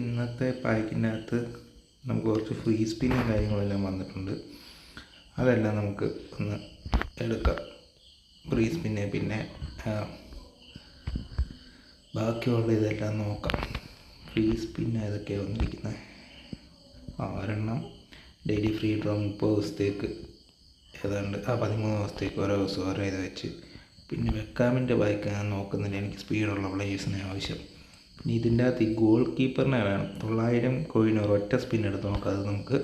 ഇന്നത്തെ പാക്കിൻ്റെ അകത്ത് നമുക്ക് കുറച്ച് ഫ്രീ സ്പിന്നും കാര്യങ്ങളെല്ലാം വന്നിട്ടുണ്ട്. അതെല്ലാം നമുക്ക് ഒന്ന് എടുക്കാം. ഫ്രീ സ്പിന്ന് പിന്നെ ബാക്കിയുള്ള ഇതെല്ലാം നോക്കാം. ഫ്രീ സ്പിന്ന് ഏതൊക്കെയാണ് വന്നിരിക്കുന്നത്? ഒരെണ്ണം ഡെയിലി ഫ്രീ ഡ്രോ 30 ദിവസത്തേക്ക് ഏതാണ്ട് 13 ദിവസത്തേക്ക് ഓരോ ദിവസം ഓരോ ഇത് വെച്ച്. പിന്നെ വെക്കാമിൻ്റെ ബൈക്ക് ഞാൻ നോക്കുന്നില്ല, എനിക്ക് സ്പീഡുള്ള പ്ലേയേഴ്സിനെ ആവശ്യം. പിന്നെ ഇതിൻ്റെ അകത്ത് ഈ ഗോൾ കീപ്പറിനെ വേണം. 900 കോയിൻ ഒരൊറ്റ സ്പിൻ എടുത്ത് നോക്കാം, അത് നമുക്ക്.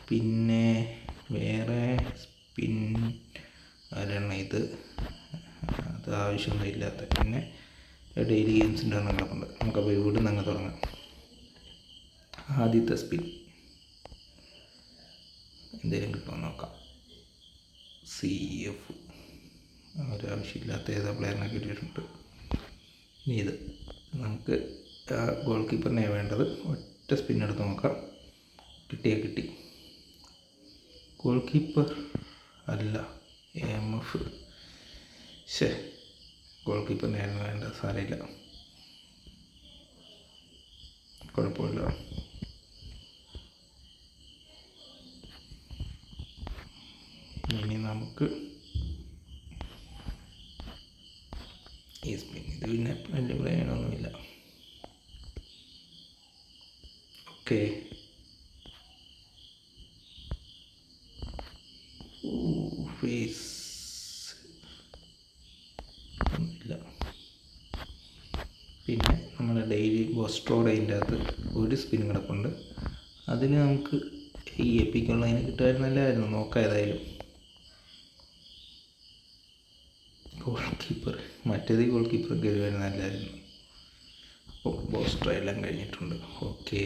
പിന്നെ വേറെ സ്പിൻ ഒരെണ്ണം ഇത്, അത് ആവശ്യമൊന്നും ഇല്ലാത്ത. പിന്നെ ഡെയിലി ഗെയിംസിൻ്റെ ഒരെണ്ണം കിടപ്പുണ്ട്. നമുക്കപ്പോൾ ഇവിടെ നിന്ന് അങ്ങ് തുടങ്ങാം. ആദ്യത്തെ സ്പിൻ എന്തെങ്കിലും കിട്ടുമോ നോക്കാം. CF ഒരാവശ്യമില്ലാത്ത ഏതോ പ്ലെയറിനെ കിട്ടിയിട്ടുണ്ട്. ഇനി ഇത് നമുക്ക് ഗോൾ കീപ്പറിനെ വേണ്ടത്. ഒറ്റ സ്പിൻ എടുത്ത് നോക്കാം. കിട്ടി. ഗോൾ കീപ്പർ അല്ല, AMF. ഗോൾ കീപ്പറിനായിരുന്നു വേണ്ട. സാരമില്ല, കുഴപ്പമില്ല. ഇനി നമുക്ക് ഈ സ്പിൻ, ഇത് പിന്നെ വലിയ പ്രയോജനമൊന്നുമില്ല. ഓക്കെ, ഫേസ് ഒന്നുമില്ല. പിന്നെ നമ്മുടെ ഡെയിലി ബോസ്ട്രോഡ് അതിൻ്റെ അകത്ത് ഒരു സ്പിൻ കിടപ്പുണ്ട്. അതിൽ നമുക്ക് ഈ എപ്പിക്കുള്ളതിന് കിട്ടുമായിരുന്നല്ലായിരുന്നു. നോക്കാം ഏതായാലും. ഗോൾ കീപ്പർ, മറ്റേത് ഗോൾ കീപ്പർ കയറി വരുന്നല്ലായിരുന്നു. അപ്പോൾ ബോസ്ട്രോ എല്ലാം കഴിഞ്ഞിട്ടുണ്ട്. ഓക്കെ.